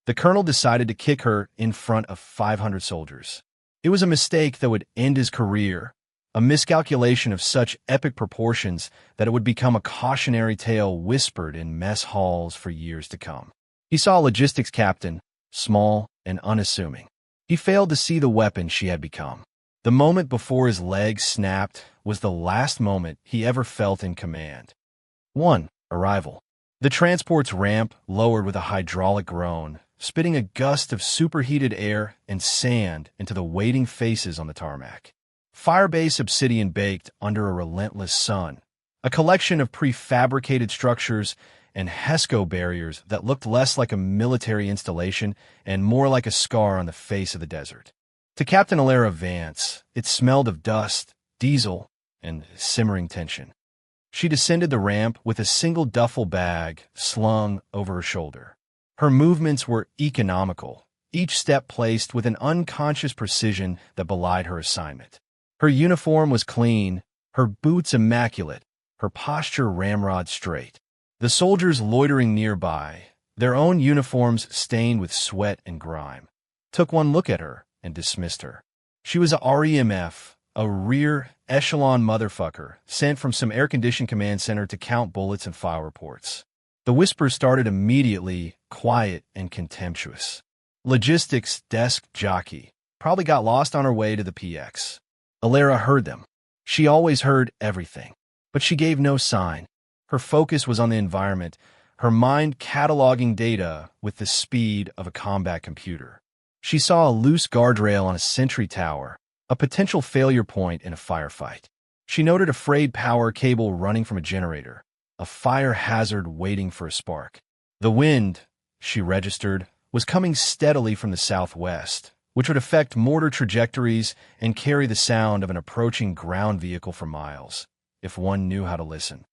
The colonel decided to kick her in front of 500 soldiers. It was a mistake that would end his career, a miscalculation of such epic proportions that it would become a cautionary tale whispered in mess halls for years to come. He saw a logistics captain, small and unassuming. He failed to see the weapon she had become. The moment before his leg snapped was the last moment he ever felt in command. 1. Arrival. The transport's ramp lowered with a hydraulic groan, spitting a gust of superheated air and sand into the waiting faces on the tarmac. Firebase obsidian baked under a relentless sun, a collection of prefabricated structures and HESCO barriers that looked less like a military installation and more like a scar on the face of the desert. To Captain Alara Vance, it smelled of dust, diesel, and simmering tension. She descended the ramp with a single duffel bag slung over her shoulder. Her movements were economical, each step placed with an unconscious precision that belied her assignment. Her uniform was clean, her boots immaculate, her posture ramrod straight. The soldiers loitering nearby, their own uniforms stained with sweat and grime, took one look at her and dismissed her. She was a REMF, a rear echelon motherfucker, sent from some air-conditioned command center to count bullets and file reports. The whispers started immediately, quiet and contemptuous. Logistics desk jockey. Probably got lost on her way to the PX. Alara heard them. She always heard everything. But she gave no sign. Her focus was on the environment, her mind cataloging data with the speed of a combat computer. She saw a loose guardrail on a sentry tower, a potential failure point in a firefight. She noted a frayed power cable running from a generator, a fire hazard waiting for a spark. The wind, she registered, was coming steadily from the southwest, which would affect mortar trajectories and carry the sound of an approaching ground vehicle for miles, if one knew how to listen.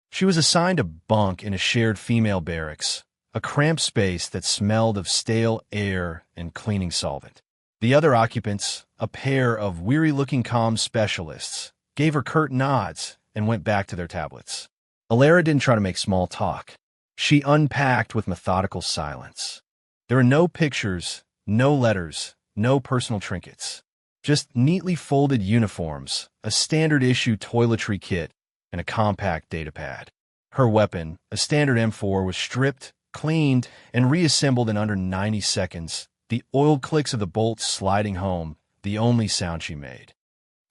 She was assigned a bunk in a shared female barracks, a cramped space that smelled of stale air and cleaning solvent. The other occupants, a pair of weary-looking comm specialists, gave her curt nods and went back to their tablets. Alara didn't try to make small talk. She unpacked with methodical silence. There were no pictures, no letters, no personal trinkets. Just neatly folded uniforms, a standard-issue toiletry kit, and a compact datapad. Her weapon, a standard M4, was stripped, cleaned, and reassembled in under 90 seconds, the oiled clicks of the bolts sliding home, the only sound she made.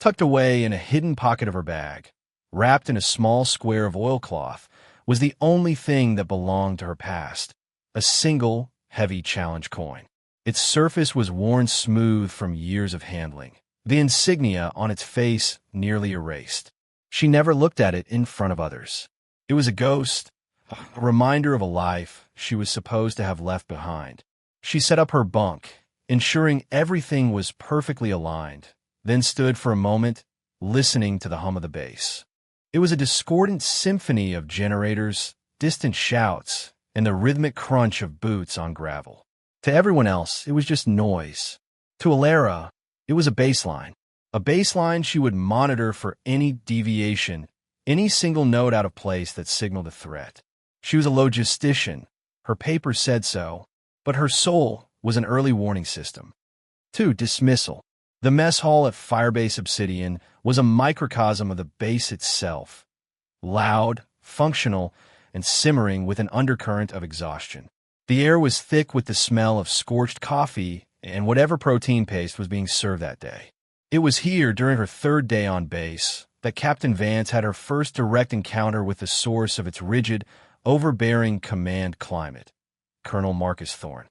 Tucked away in a hidden pocket of her bag, wrapped in a small square of oilcloth, was the only thing that belonged to her past, a single, heavy challenge coin. Its surface was worn smooth from years of handling, the insignia on its face nearly erased. She never looked at it in front of others. It was a ghost, a reminder of a life she was supposed to have left behind. She set up her bunk, ensuring everything was perfectly aligned, then stood for a moment, listening to the hum of the bass. It was a discordant symphony of generators, distant shouts, and the rhythmic crunch of boots on gravel. To everyone else, it was just noise. To Alara, it was a baseline she would monitor for any deviation, any single note out of place that signaled a threat. She was a logistician. Her papers said so, but her soul was an early warning system. 2. Dismissal. The mess hall at Firebase Obsidian was a microcosm of the base itself, loud, functional, and simmering with an undercurrent of exhaustion. The air was thick with the smell of scorched coffee and whatever protein paste was being served that day. It was here, during her third day on base, that Captain Vance had her first direct encounter with the source of its rigid, overbearing command climate, Colonel Marcus Thorne.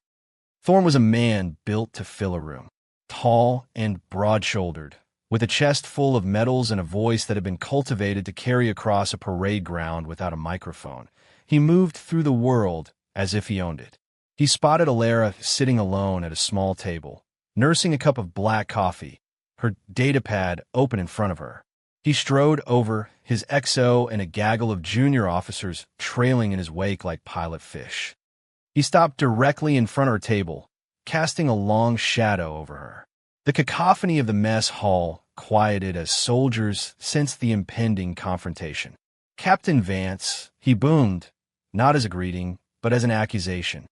Thorne was a man built to fill a room, tall and broad-shouldered, with a chest full of medals and a voice that had been cultivated to carry across a parade ground without a microphone. He moved through the world as if he owned it. He spotted Alara sitting alone at a small table, nursing a cup of black coffee, her datapad open in front of her. He strode over, his XO and a gaggle of junior officers trailing in his wake like pilot fish. He stopped directly in front of her table, casting a long shadow over her. The cacophony of the mess hall quieted as soldiers sensed the impending confrontation. "Captain Vance," he boomed, not as a greeting, but as an accusation.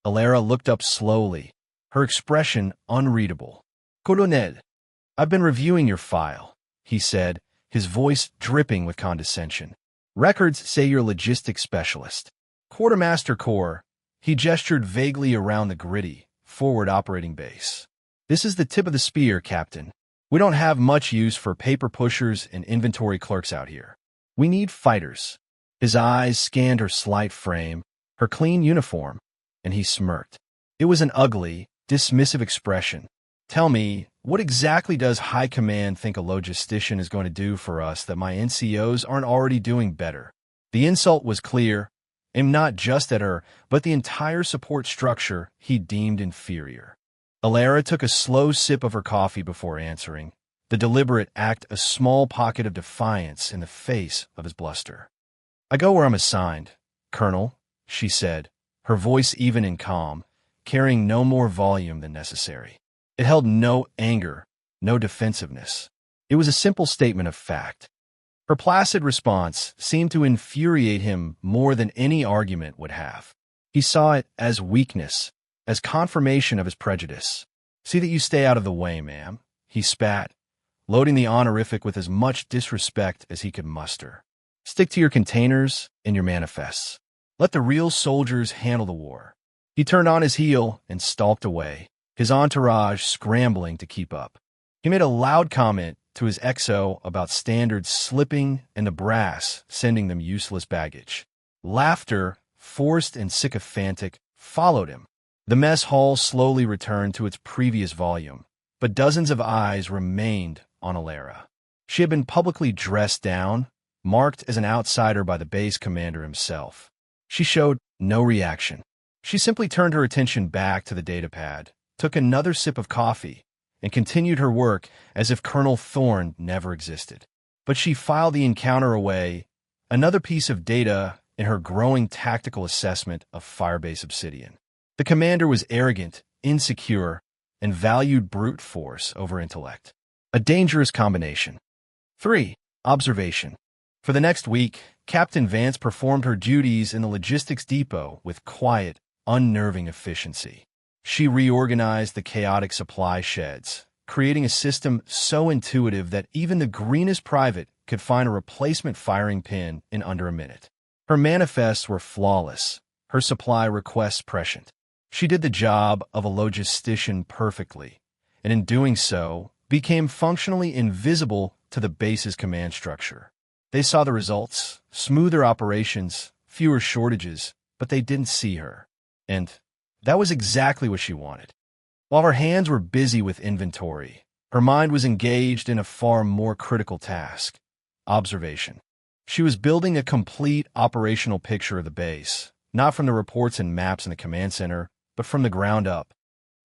Alara looked up slowly, her expression unreadable. "Colonel, I've been reviewing your file," he said, his voice dripping with condescension. "Records say you're a logistics specialist. Quartermaster Corps." He gestured vaguely around the gritty, forward operating base. "This is the tip of the spear, Captain. We don't have much use for paper pushers and inventory clerks out here. We need fighters." His eyes scanned her slight frame, her clean uniform, and he smirked. It was an ugly, dismissive expression. "Tell me, what exactly does High Command think a logistician is going to do for us that my NCOs aren't already doing better?" The insult was clear, aimed not just at her, but the entire support structure he deemed inferior. Alara took a slow sip of her coffee before answering, the deliberate act a small pocket of defiance in the face of his bluster. "I go where I'm assigned, Colonel," she said, her voice even and calm, carrying no more volume than necessary. It held no anger, no defensiveness. It was a simple statement of fact. Her placid response seemed to infuriate him more than any argument would have. He saw it as weakness, as confirmation of his prejudice. "See that you stay out of the way, ma'am," he spat, loading the honorific with as much disrespect as he could muster. "Stick to your containers and your manifests. Let the real soldiers handle the war." He turned on his heel and stalked away, his entourage scrambling to keep up. He made a loud comment to his XO about standards slipping and the brass sending them useless baggage. Laughter, forced and sycophantic, followed him. The mess hall slowly returned to its previous volume, but dozens of eyes remained on Alara. She had been publicly dressed down, marked as an outsider by the base commander himself. She showed no reaction. She simply turned her attention back to the datapad, took another sip of coffee, and continued her work as if Colonel Thorne never existed. But she filed the encounter away, another piece of data in her growing tactical assessment of Firebase Obsidian. The commander was arrogant, insecure, and valued brute force over intellect. A dangerous combination. 3. Observation. For the next week, Captain Vance performed her duties in the logistics depot with quiet, unnerving efficiency. She reorganized the chaotic supply sheds, creating a system so intuitive that even the greenest private could find a replacement firing pin in under a minute. Her manifests were flawless, her supply requests prescient. She did the job of a logistician perfectly, and in doing so, became functionally invisible to the base's command structure. They saw the results, smoother operations, fewer shortages, but they didn't see her. And that was exactly what she wanted. While her hands were busy with inventory, her mind was engaged in a far more critical task: observation. She was building a complete operational picture of the base, not from the reports and maps in the command center, but from the ground up.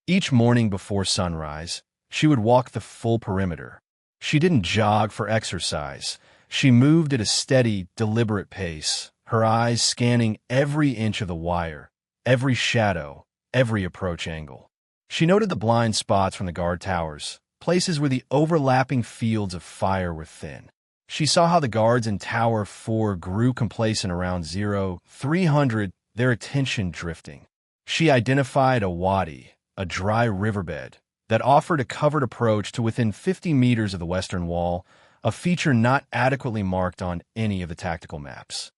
Each morning before sunrise, she would walk the full perimeter. She didn't jog for exercise. She moved at a steady, deliberate pace, her eyes scanning every inch of the wire, every shadow, every approach angle. She noted the blind spots from the guard towers, places where the overlapping fields of fire were thin. She saw how the guards in Tower 4 grew complacent around 0300, their attention drifting. She identified a wadi, a dry riverbed, that offered a covered approach to within 50 meters of the western wall, a feature not adequately marked on any of the tactical maps.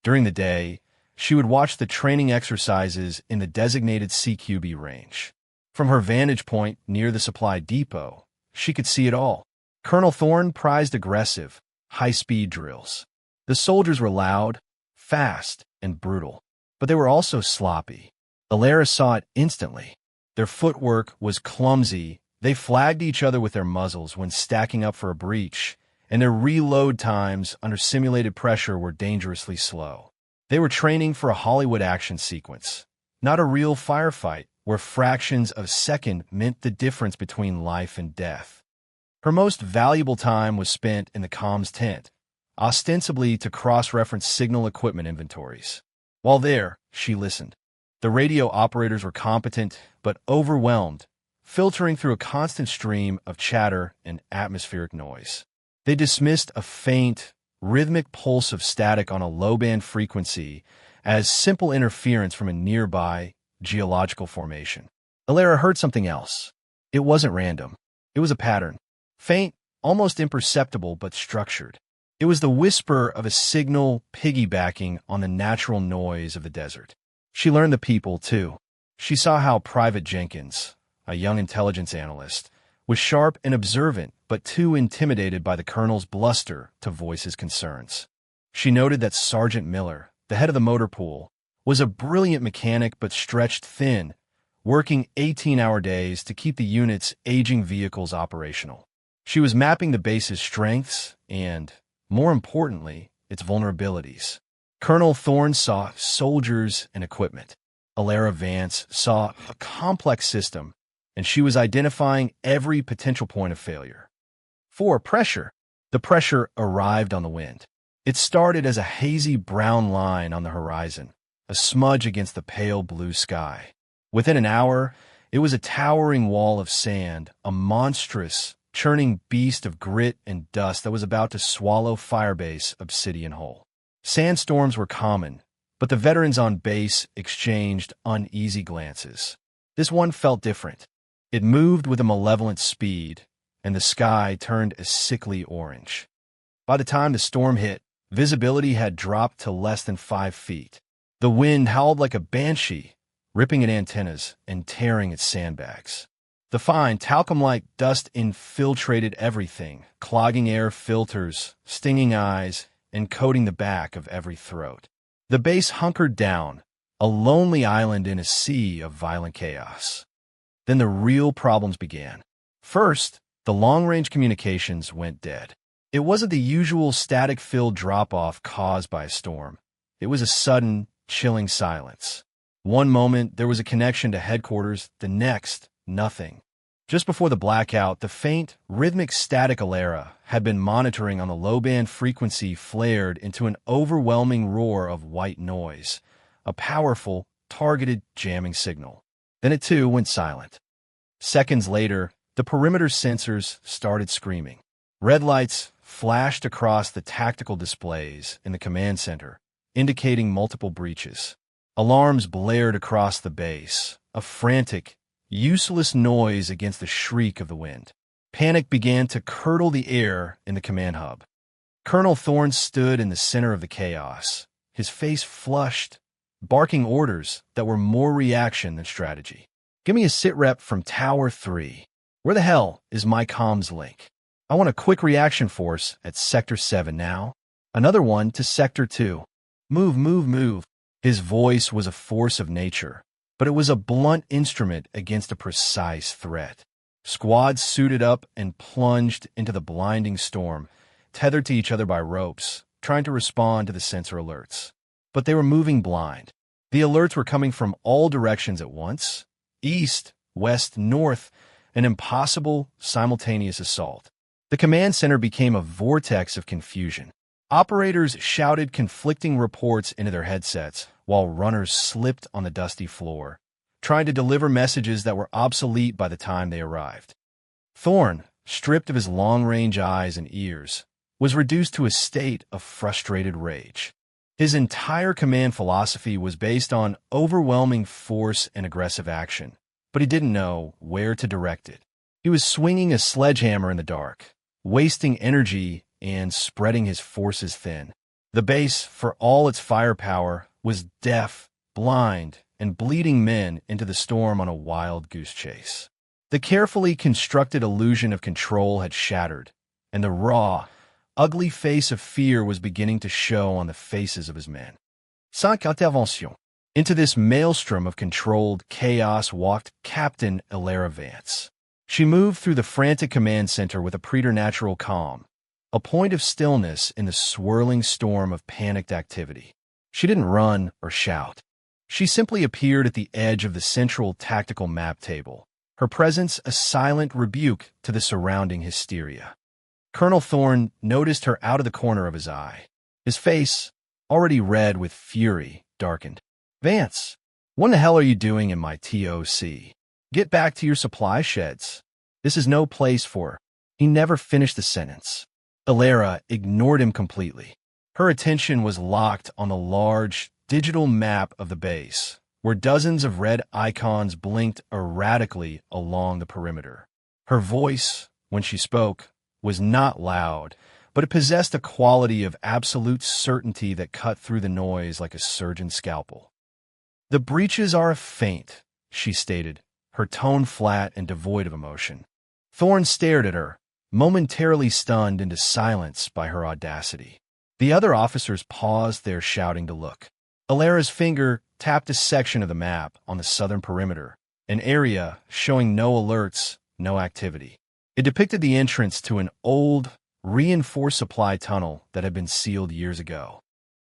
During the day, she would watch the training exercises in the designated CQB range. From her vantage point near the supply depot, she could see it all. Colonel Thorne prized aggressive, high-speed drills. The soldiers were loud, fast, and brutal, but they were also sloppy. Alara saw it instantly. Their footwork was clumsy. They flagged each other with their muzzles when stacking up for a breach, and their reload times under simulated pressure were dangerously slow. They were training for a Hollywood action sequence, not a real firefight where fractions of a second meant the difference between life and death. Her most valuable time was spent in the comms tent, ostensibly to cross-reference signal equipment inventories. While there, she listened. The radio operators were competent but overwhelmed, filtering through a constant stream of chatter and atmospheric noise. They dismissed a faint, rhythmic pulse of static on a low-band frequency as simple interference from a nearby, geological formation. Alara heard something else. It wasn't random. It was a pattern. Faint, almost imperceptible, but structured. It was the whisper of a signal piggybacking on the natural noise of the desert. She learned the people, too. She saw how Private Jenkins, a young intelligence analyst, was sharp and observant, but too intimidated by the colonel's bluster to voice his concerns. She noted that Sergeant Miller, the head of the motor pool, was a brilliant mechanic but stretched thin, working 18-hour days to keep the unit's aging vehicles operational. She was mapping the base's strengths and, more importantly, its vulnerabilities. Colonel Thorne saw soldiers and equipment. Alara Vance saw a complex system, and she was identifying every potential point of failure. 4. Pressure. The pressure arrived on the wind. It started as a hazy brown line on the horizon, a smudge against the pale blue sky. Within an hour, it was a towering wall of sand, a monstrous, churning beast of grit and dust that was about to swallow Firebase Obsidian whole. Sandstorms were common, but the veterans on base exchanged uneasy glances. This one felt different. It moved with a malevolent speed, and the sky turned a sickly orange. By the time the storm hit, visibility had dropped to less than 5 feet. The wind howled like a banshee, ripping at antennas and tearing at sandbags. The fine, talcum-like dust infiltrated everything, clogging air filters, stinging eyes, and coating the back of every throat. The base hunkered down, a lonely island in a sea of violent chaos. Then the real problems began. First, the long-range communications went dead. It wasn't the usual static-filled drop-off caused by a storm. It was a sudden, chilling silence. One moment, there was a connection to headquarters, the next, nothing. Just before the blackout, the faint, rhythmic static Alara had been monitoring on the low-band frequency flared into an overwhelming roar of white noise, a powerful, targeted jamming signal. Then it too went silent. Seconds later, the perimeter sensors started screaming. Red lights flashed across the tactical displays in the command center, indicating multiple breaches. Alarms blared across the base, a frantic, useless noise against the shriek of the wind. Panic began to curdle the air in the command hub. Colonel Thorne stood in the center of the chaos, his face flushed, barking orders that were more reaction than strategy. "Give me a sit rep from Tower 3. Where the hell is my comms link? I want a quick reaction force at Sector 7 now. Another one to Sector 2. Move, move, move." His voice was a force of nature, but it was a blunt instrument against a precise threat. Squads suited up and plunged into the blinding storm, tethered to each other by ropes, trying to respond to the sensor alerts. But they were moving blind. The alerts were coming from all directions at once: east, west, north, an impossible, simultaneous assault. The command center became a vortex of confusion. Operators shouted conflicting reports into their headsets, while runners slipped on the dusty floor, trying to deliver messages that were obsolete by the time they arrived. Thorne, stripped of his long-range eyes and ears, was reduced to a state of frustrated rage. His entire command philosophy was based on overwhelming force and aggressive action, but he didn't know where to direct it. He was swinging a sledgehammer in the dark, wasting energy and spreading his forces thin. The base, for all its firepower, was deaf, blind, and bleeding men into the storm on a wild goose chase. The carefully constructed illusion of control had shattered, and the raw, ugly face of fear was beginning to show on the faces of his men. 5 intervention. Into this maelstrom of controlled chaos walked Captain Alara Vance. She moved through the frantic command center with a preternatural calm, a point of stillness in the swirling storm of panicked activity. She didn't run or shout. She simply appeared at the edge of the central tactical map table, her presence a silent rebuke to the surrounding hysteria. Colonel Thorne noticed her out of the corner of his eye. His face, already red with fury, darkened. "Vance, what the hell are you doing in my TOC? Get back to your supply sheds. This is no place for..." He never finished the sentence. Alara ignored him completely. Her attention was locked on the large, digital map of the base, where dozens of red icons blinked erratically along the perimeter. Her voice, when she spoke, was not loud, but it possessed a quality of absolute certainty that cut through the noise like a surgeon's scalpel. "The breaches are a feint," she stated, her tone flat and devoid of emotion. Thorne stared at her, momentarily stunned into silence by her audacity. The other officers paused their shouting to look. Alara's finger tapped a section of the map on the southern perimeter, an area showing no alerts, no activity. It depicted the entrance to an old, reinforced supply tunnel that had been sealed years ago.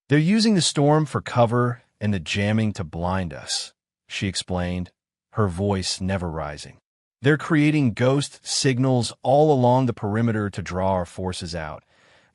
"They're using the storm for cover and the jamming to blind us," she explained, her voice never rising. "They're creating ghost signals all along the perimeter to draw our forces out,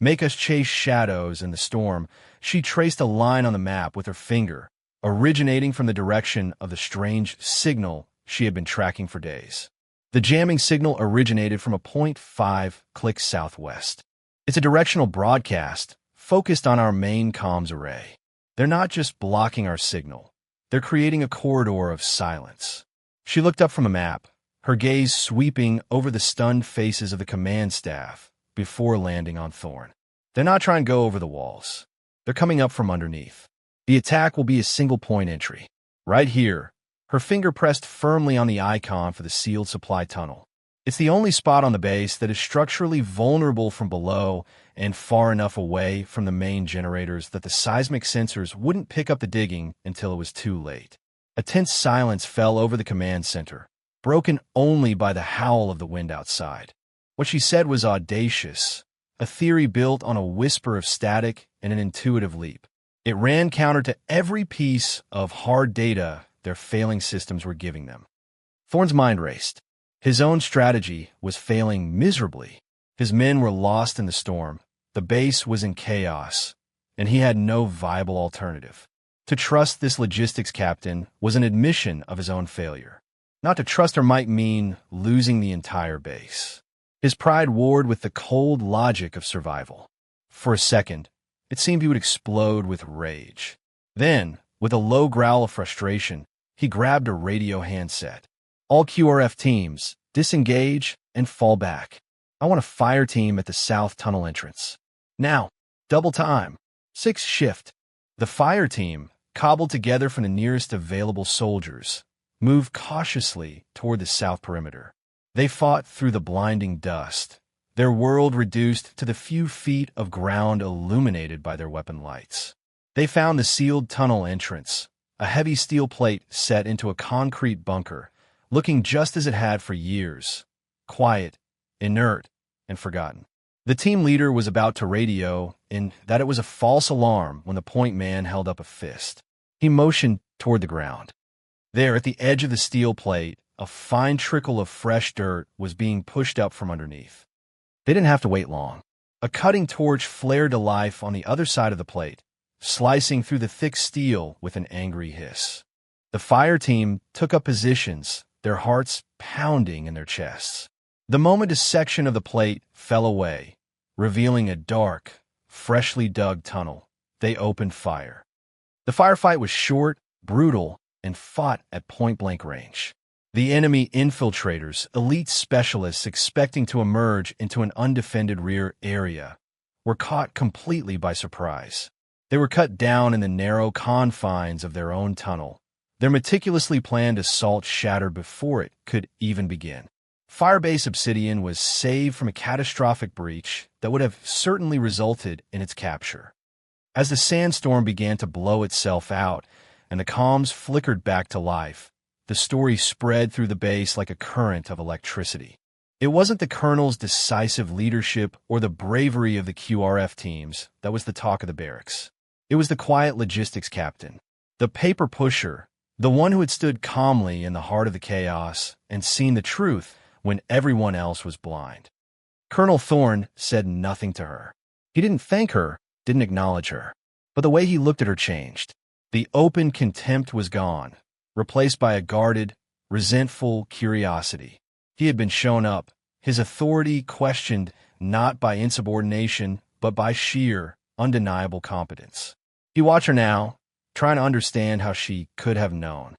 make us chase shadows in the storm." She traced a line on the map with her finger, originating from the direction of the strange signal she had been tracking for days. The jamming signal originated from a 0.5 clicks southwest. It's a directional broadcast focused on our main comms array. They're not just blocking our signal. They're creating a corridor of silence. She looked up from the map, her gaze sweeping over the stunned faces of the command staff before landing on Thorne. "They're not trying to go over the walls. They're coming up from underneath. The attack will be a single-point entry. Right here." Her finger pressed firmly on the icon for the sealed supply tunnel. "It's the only spot on the base that is structurally vulnerable from below and far enough away from the main generators that the seismic sensors wouldn't pick up the digging until it was too late." A tense silence fell over the command center, broken only by the howl of the wind outside. What she said was audacious, a theory built on a whisper of static and an intuitive leap. It ran counter to every piece of hard data their failing systems were giving them. Thorne's mind raced. His own strategy was failing miserably. His men were lost in the storm, the base was in chaos, and he had no viable alternative. To trust this logistics captain was an admission of his own failure. Not to trust her might mean losing the entire base. His pride warred with the cold logic of survival. For a second, it seemed he would explode with rage. Then, with a low growl of frustration, he grabbed a radio handset. "All QRF teams, disengage and fall back. I want a fire team at the south tunnel entrance. Now, double time. 6 shift." The fire team, cobbled together from the nearest available soldiers, moved cautiously toward the south perimeter. They fought through the blinding dust, their world reduced to the few feet of ground illuminated by their weapon lights. They found the sealed tunnel entrance, a heavy steel plate set into a concrete bunker, looking just as it had for years, quiet, inert, and forgotten. The team leader was about to radio in that it was a false alarm when the point man held up a fist. He motioned toward the ground. There, at the edge of the steel plate, a fine trickle of fresh dirt was being pushed up from underneath. They didn't have to wait long. A cutting torch flared to life on the other side of the plate, slicing through the thick steel with an angry hiss. The fire team took up positions, their hearts pounding in their chests. The moment a section of the plate fell away, revealing a dark, freshly dug tunnel, they opened fire. The firefight was short, brutal, and fought at point-blank range. The enemy infiltrators, elite specialists expecting to emerge into an undefended rear area, were caught completely by surprise. They were cut down in the narrow confines of their own tunnel, their meticulously planned assault shattered before it could even begin. Firebase Obsidian was saved from a catastrophic breach that would have certainly resulted in its capture. As the sandstorm began to blow itself out and the comms flickered back to life, the story spread through the base like a current of electricity. It wasn't the colonel's decisive leadership or the bravery of the QRF teams that was the talk of the barracks. It was the quiet logistics captain, the paper pusher, the one who had stood calmly in the heart of the chaos and seen the truth when everyone else was blind. Colonel Thorne said nothing to her. He didn't thank her, didn't acknowledge her. But the way he looked at her changed. The open contempt was gone, replaced by a guarded, resentful curiosity. He had been shown up, his authority questioned not by insubordination, but by sheer, undeniable competence. He watched her now, trying to understand how she could have known.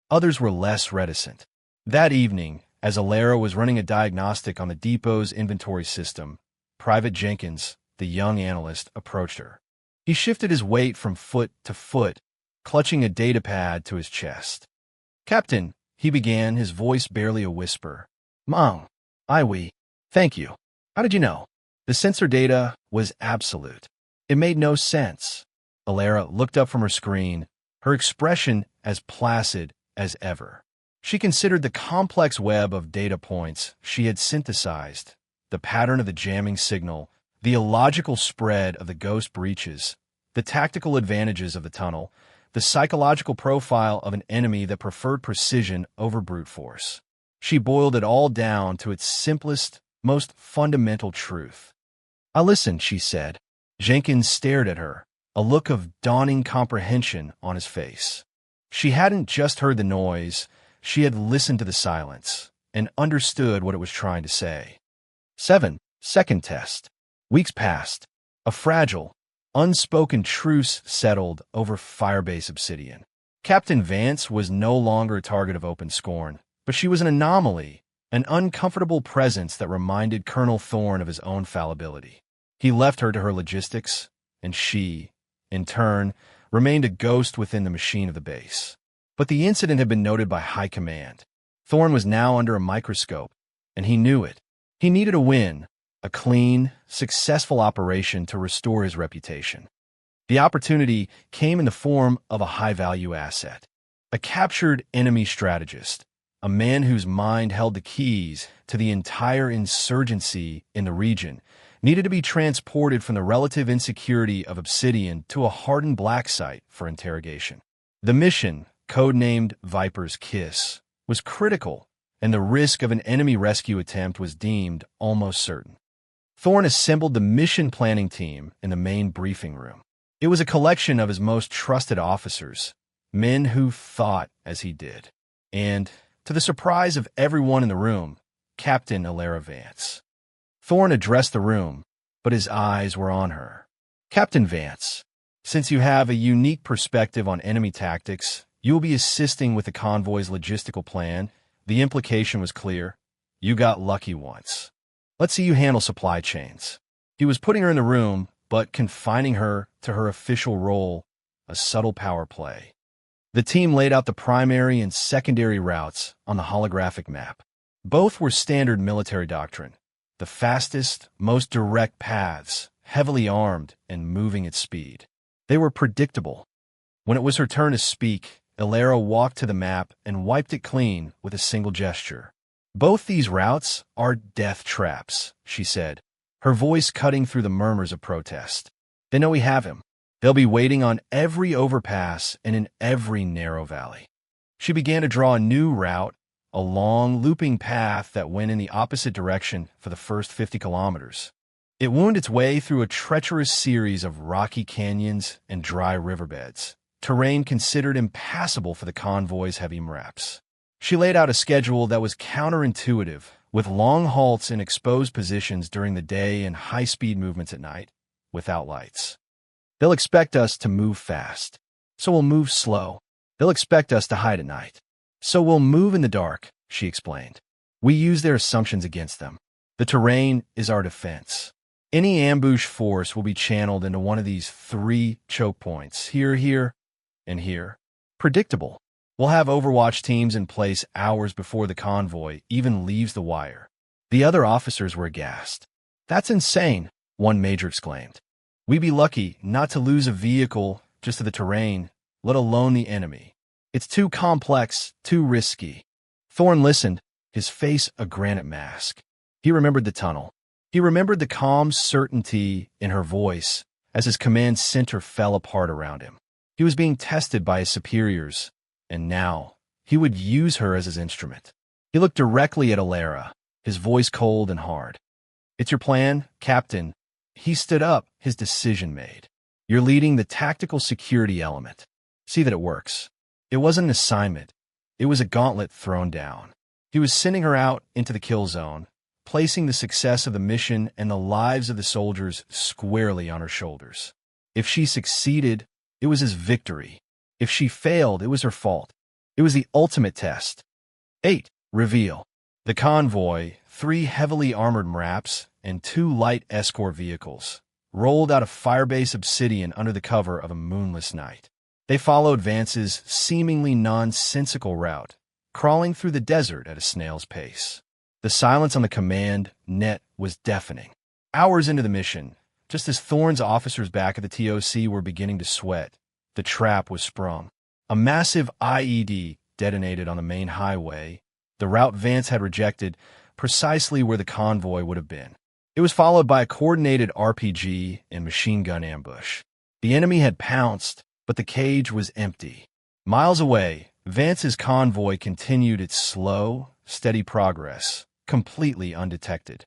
Others were less reticent. That evening, as Alara was running a diagnostic on the depot's inventory system, Private Jenkins, the young analyst, approached her. He shifted his weight from foot to foot, clutching a data pad to his chest. "Captain," he began, his voice barely a whisper. "Mom, thank you. How did you know?" The sensor data was absolute. It made no sense. Alara looked up from her screen, her expression as placid as ever. She considered the complex web of data points she had synthesized, the pattern of the jamming signal, the illogical spread of the ghost breaches, the tactical advantages of the tunnel, the psychological profile of an enemy that preferred precision over brute force. She boiled it all down to its simplest, most fundamental truth. "I listened," she said. Jenkins stared at her, a look of dawning comprehension on his face. She hadn't just heard the noise, she had listened to the silence and understood what it was trying to say. 7. Second test. Weeks passed. A fragile, unspoken truce settled over Firebase Obsidian. Captain Vance was no longer a target of open scorn, but she was an anomaly, an uncomfortable presence that reminded Colonel Thorne of his own fallibility. He left her to her logistics, and she, in turn, remained a ghost within the machine of the base. But the incident had been noted by high command. Thorne was now under a microscope, and he knew it. He needed a win, a clean, successful operation to restore his reputation. The opportunity came in the form of a high-value asset, a captured enemy strategist, a man whose mind held the keys to the entire insurgency in the region, needed to be transported from the relative insecurity of Obsidian to a hardened black site for interrogation. The mission, codenamed Viper's Kiss, was critical, and the risk of an enemy rescue attempt was deemed almost certain. Thorne assembled the mission planning team in the main briefing room. It was a collection of his most trusted officers, men who thought as he did, and, to the surprise of everyone in the room, Captain Alara Vance. Thorne addressed the room, but his eyes were on her. "Captain Vance, since you have a unique perspective on enemy tactics, you will be assisting with the convoy's logistical plan." The implication was clear. You got lucky once. Let's see you handle supply chains. He was putting her in the room, but confining her to her official role, a subtle power play. The team laid out the primary and secondary routes on the holographic map. Both were standard military doctrine. The fastest, most direct paths, heavily armed and moving at speed. They were predictable. When it was her turn to speak, Alara walked to the map and wiped it clean with a single gesture. "Both these routes are death traps," she said, her voice cutting through the murmurs of protest. "They know we have him. They'll be waiting on every overpass and in every narrow valley." She began to draw a new route, a long, looping path that went in the opposite direction for the first 50 kilometers. It wound its way through a treacherous series of rocky canyons and dry riverbeds, terrain considered impassable for the convoy's heavy MRAPs. She laid out a schedule that was counterintuitive, with long halts in exposed positions during the day and high-speed movements at night, without lights. "They'll expect us to move fast, so we'll move slow. They'll expect us to hide at night, so we'll move in the dark," she explained. "We use their assumptions against them. The terrain is our defense. Any ambush force will be channeled into one of these 3 choke points, here, and here. Predictable. We'll have Overwatch teams in place hours before the convoy even leaves the wire." The other officers were aghast. "That's insane," one major exclaimed. "We'd be lucky not to lose a vehicle just to the terrain, let alone the enemy. It's too complex, too risky." Thorne listened, his face a granite mask. He remembered the tunnel. He remembered the calm certainty in her voice as his command center fell apart around him. He was being tested by his superiors, and now he would use her as his instrument. He looked directly at Alara, his voice cold and hard. "It's your plan, Captain." He stood up, his decision made. "You're leading the tactical security element. See that it works." It wasn't an assignment. It was a gauntlet thrown down. He was sending her out into the kill zone, placing the success of the mission and the lives of the soldiers squarely on her shoulders. If she succeeded, it was his victory. If she failed, it was her fault. It was the ultimate test. 8. Reveal. The convoy, 3 heavily armored MRAPs and 2 light escort vehicles, rolled out of Firebase Obsidian under the cover of a moonless night. They followed Vance's seemingly nonsensical route, crawling through the desert at a snail's pace. The silence on the command net was deafening. Hours into the mission, just as Thorne's officers back at the TOC were beginning to sweat, the trap was sprung. A massive IED detonated on the main highway, the route Vance had rejected, precisely where the convoy would have been. It was followed by a coordinated RPG and machine gun ambush. The enemy had pounced, but the cage was empty. Miles away, Vance's convoy continued its slow, steady progress, completely undetected.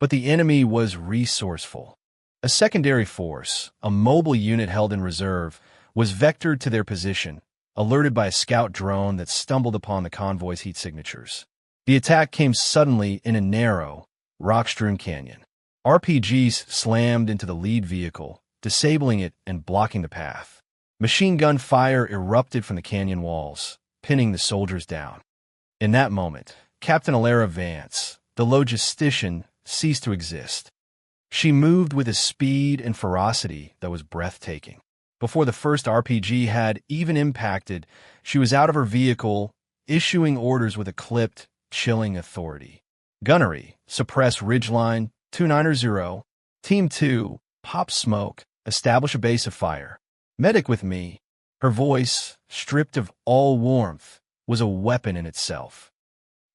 But the enemy was resourceful. A secondary force, a mobile unit held in reserve, was vectored to their position, alerted by a scout drone that stumbled upon the convoy's heat signatures. The attack came suddenly in a narrow, rock-strewn canyon. RPGs slammed into the lead vehicle, disabling it and blocking the path. Machine gun fire erupted from the canyon walls, pinning the soldiers down. In that moment, Captain Alara Vance, the logistician, ceased to exist. She moved with a speed and ferocity that was breathtaking. Before the first RPG had even impacted, she was out of her vehicle, issuing orders with a clipped, chilling authority. Gunnery, suppress ridgeline, 290. Team 2, pop smoke, establish a base of fire. Medic with me. Her voice, stripped of all warmth, was a weapon in itself.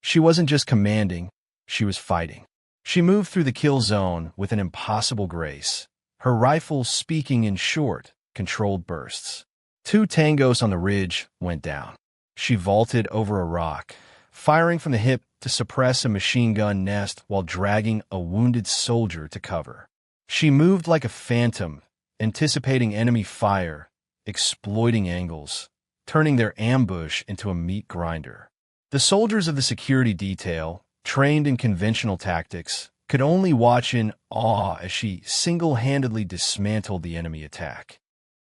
She wasn't just commanding, she was fighting. She moved through the kill zone with an impossible grace, her rifle speaking in short, controlled bursts. 2 tangos on the ridge went down. She vaulted over a rock, firing from the hip to suppress a machine gun nest while dragging a wounded soldier to cover. She moved like a phantom, anticipating enemy fire, exploiting angles, turning their ambush into a meat grinder. The soldiers of the security detail, trained in conventional tactics, could only watch in awe as she single-handedly dismantled the enemy attack.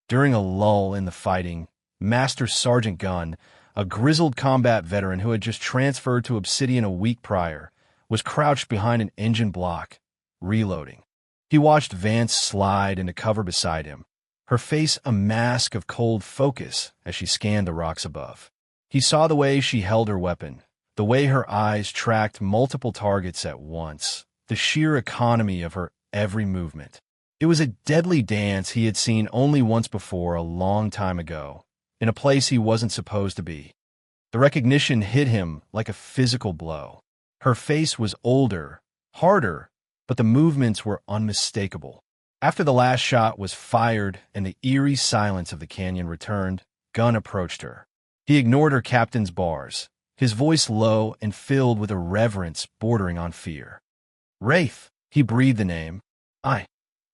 During a lull in the fighting, Master Sergeant Gunn, a grizzled combat veteran who had just transferred to Obsidian a week prior, was crouched behind an engine block, reloading. He watched Vance slide into cover beside him, her face a mask of cold focus as she scanned the rocks above. He saw the way she held her weapon, the way her eyes tracked multiple targets at once, the sheer economy of her every movement. It was a deadly dance he had seen only once before a long time ago, in a place he wasn't supposed to be. The recognition hit him like a physical blow. Her face was older, harder, but the movements were unmistakable. After the last shot was fired and the eerie silence of the canyon returned, Gunn approached her. He ignored her captain's bars, his voice low and filled with a reverence bordering on fear. Wraith, he breathed the name.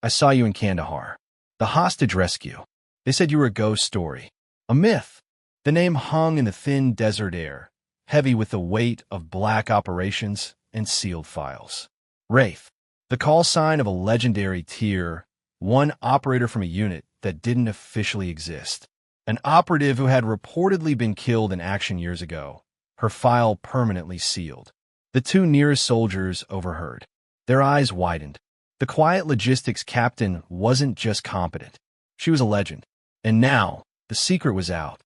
I saw you in Kandahar. The hostage rescue. They said you were a ghost story. A myth. The name hung in the thin desert air, heavy with the weight of black operations and sealed files. Wraith. The call sign of a legendary tier, one operator from a unit that didn't officially exist. An operative who had reportedly been killed in action years ago, her file permanently sealed. The 2 nearest soldiers overheard. Their eyes widened. The quiet logistics captain wasn't just competent. She was a legend. And now, the secret was out.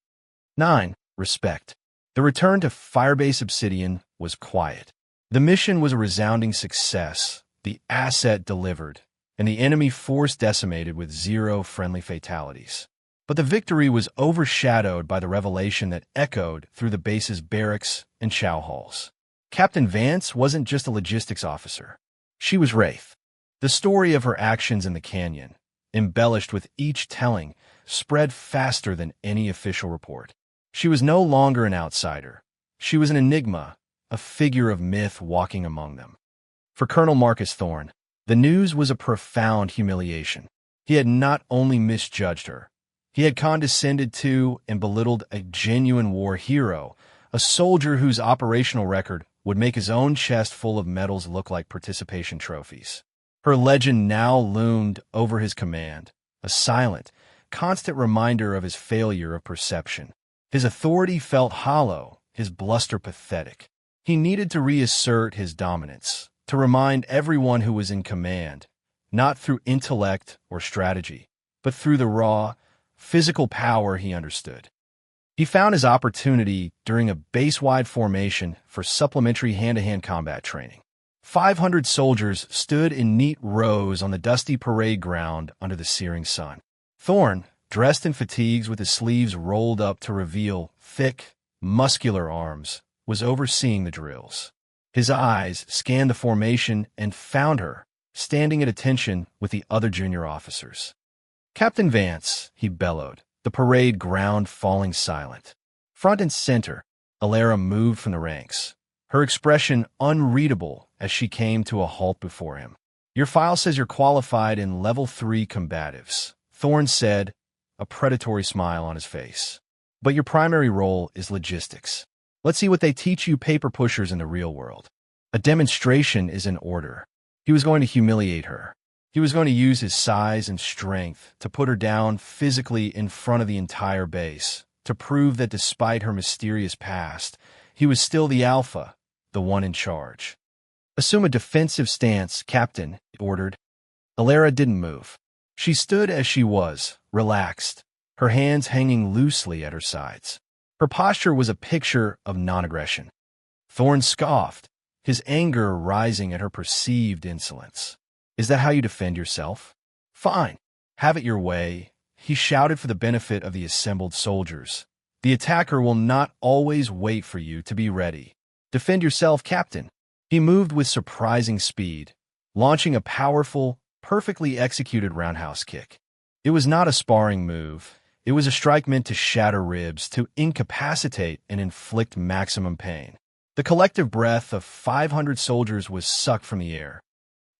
9. Respect. The return to Firebase Obsidian was quiet. The mission was a resounding success, the asset delivered, and the enemy force decimated with 0 friendly fatalities. But the victory was overshadowed by the revelation that echoed through the base's barracks and chow halls. Captain Vance wasn't just a logistics officer. She was Wraith. The story of her actions in the canyon, embellished with each telling, spread faster than any official report. She was no longer an outsider. She was an enigma, a figure of myth walking among them. For Colonel Marcus Thorne, the news was a profound humiliation. He had not only misjudged her, he had condescended to and belittled a genuine war hero, a soldier whose operational record would make his own chest full of medals look like participation trophies. Her legend now loomed over his command, a silent, constant reminder of his failure of perception. His authority felt hollow, his bluster pathetic. He needed to reassert his dominance, to remind everyone who was in command, not through intellect or strategy, but through the raw, physical power he understood. He found his opportunity during a base-wide formation for supplementary hand-to-hand combat training. 500 soldiers stood in neat rows on the dusty parade ground under the searing sun. Thorne, dressed in fatigues with his sleeves rolled up to reveal thick, muscular arms, was overseeing the drills. His eyes scanned the formation and found her, standing at attention with the other junior officers. "Captain Vance," he bellowed, the parade ground falling silent. Front and center, Alara moved from the ranks, her expression unreadable as she came to a halt before him. "Your file says you're qualified in Level 3 combatives," Thorne said, a predatory smile on his face. "But your primary role is logistics. Let's see what they teach you paper pushers in the real world." A demonstration is in order. He was going to humiliate her. He was going to use his size and strength to put her down physically in front of the entire base, to prove that despite her mysterious past, he was still the alpha, the one in charge. "Assume a defensive stance, Captain," he ordered. Alara didn't move. She stood as she was, relaxed, her hands hanging loosely at her sides. Her posture was a picture of non-aggression. Thorne scoffed, his anger rising at her perceived insolence. "Is that how you defend yourself? Fine. Have it your way," he shouted for the benefit of the assembled soldiers. "The attacker will not always wait for you to be ready. Defend yourself, Captain." He moved with surprising speed, launching a powerful, perfectly executed roundhouse kick. It was not a sparring move. It was a strike meant to shatter ribs, to incapacitate and inflict maximum pain. The collective breath of 500 soldiers was sucked from the air.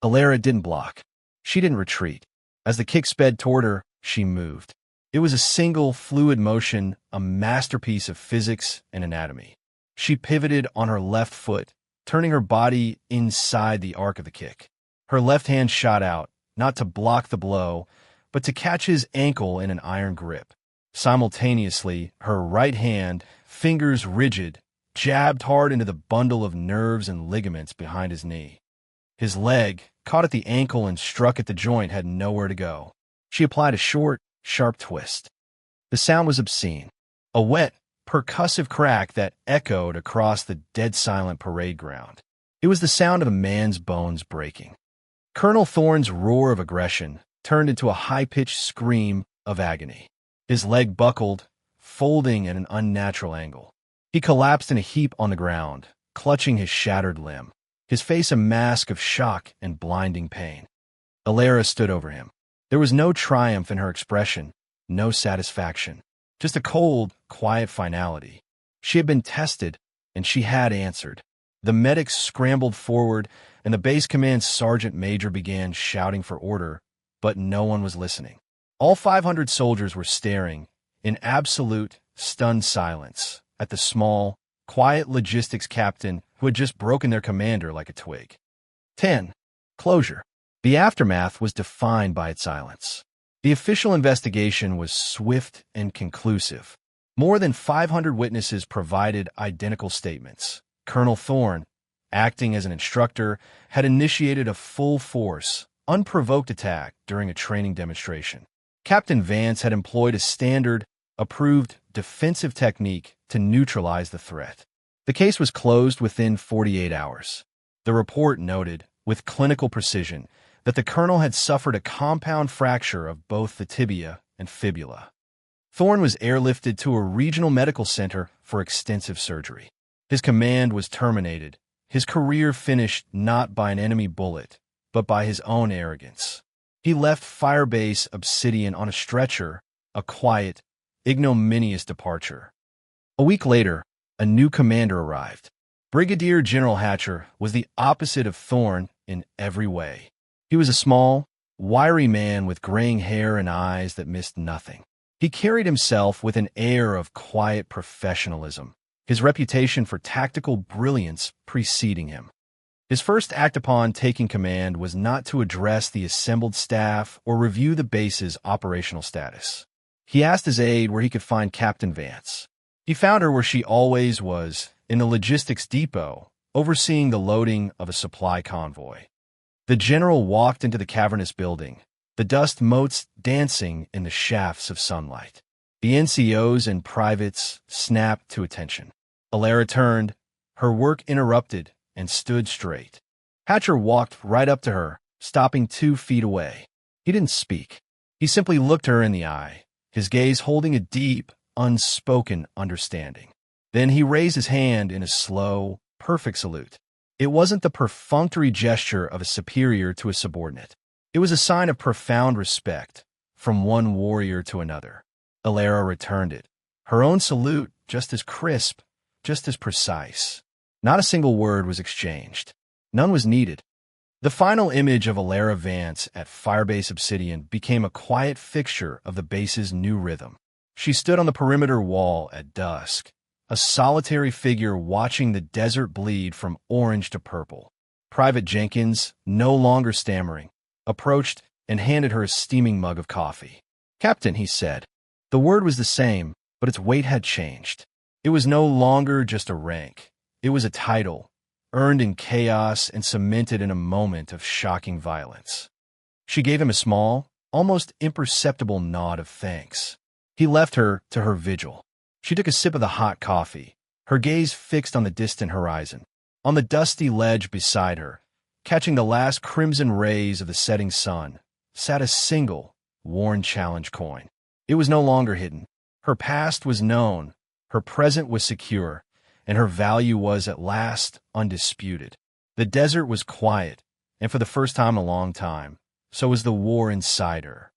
Alara didn't block. She didn't retreat. As the kick sped toward her, she moved. It was a single, fluid motion, a masterpiece of physics and anatomy. She pivoted on her left foot, turning her body inside the arc of the kick. Her left hand shot out, not to block the blow, but to catch his ankle in an iron grip. Simultaneously, her right hand, fingers rigid, jabbed hard into the bundle of nerves and ligaments behind his knee. His leg, caught at the ankle and struck at the joint, had nowhere to go. She applied a short, sharp twist. The sound was obscene, a wet, percussive crack that echoed across the dead-silent parade ground. It was the sound of a man's bones breaking. Colonel Thorne's roar of aggression turned into a high-pitched scream of agony. His leg buckled, folding at an unnatural angle. He collapsed in a heap on the ground, clutching his shattered limb, his face a mask of shock and blinding pain. Alara stood over him. There was no triumph in her expression, no satisfaction, just a cold, quiet finality. She had been tested, and she had answered. The medics scrambled forward, and the base command sergeant major began shouting for order, but no one was listening. All 500 soldiers were staring, in absolute, stunned silence, at the small, quiet logistics captain who had just broken their commander like a twig. 10. Closure. The aftermath was defined by its silence. The official investigation was swift and conclusive. More than 500 witnesses provided identical statements. Colonel Thorne, acting as an instructor, had initiated a full-force, unprovoked attack during a training demonstration. Captain Vance had employed a standard, approved defensive technique to neutralize the threat. The case was closed within 48 hours. The report noted, with clinical precision, that the colonel had suffered a compound fracture of both the tibia and fibula. Thorne was airlifted to a regional medical center for extensive surgery. His command was terminated, his career finished not by an enemy bullet, but by his own arrogance. He left Firebase Obsidian on a stretcher, a quiet, ignominious departure. A week later, a new commander arrived. Brigadier General Hatcher was the opposite of Thorne in every way. He was a small, wiry man with graying hair and eyes that missed nothing. He carried himself with an air of quiet professionalism, his reputation for tactical brilliance preceding him. His first act upon taking command was not to address the assembled staff or review the base's operational status. He asked his aide where he could find Captain Vance. He found her where she always was, in the logistics depot, overseeing the loading of a supply convoy. The general walked into the cavernous building, the dust motes dancing in the shafts of sunlight. The NCOs and privates snapped to attention. Alara turned, her work interrupted, and stood straight. Hatcher walked right up to her, stopping 2 feet away. He didn't speak. He simply looked her in the eye, his gaze holding a deep, unspoken understanding. Then he raised his hand in a slow, perfect salute. It wasn't the perfunctory gesture of a superior to a subordinate. It was a sign of profound respect, from one warrior to another. Alara returned it, her own salute just as crisp, just as precise. Not a single word was exchanged. None was needed. The final image of Alara Vance at Firebase Obsidian became a quiet fixture of the base's new rhythm. She stood on the perimeter wall at dusk, a solitary figure watching the desert bleed from orange to purple. Private Jenkins, no longer stammering, approached and handed her a steaming mug of coffee. "Captain," he said. The word was the same, but its weight had changed. It was no longer just a rank. It was a title, earned in chaos and cemented in a moment of shocking violence. She gave him a small, almost imperceptible nod of thanks. He left her to her vigil. She took a sip of the hot coffee, her gaze fixed on the distant horizon. On the dusty ledge beside her, catching the last crimson rays of the setting sun, sat a single, worn challenge coin. It was no longer hidden. Her past was known, her present was secure, and her value was at last undisputed. The desert was quiet, and for the first time in a long time, so was the war inside her.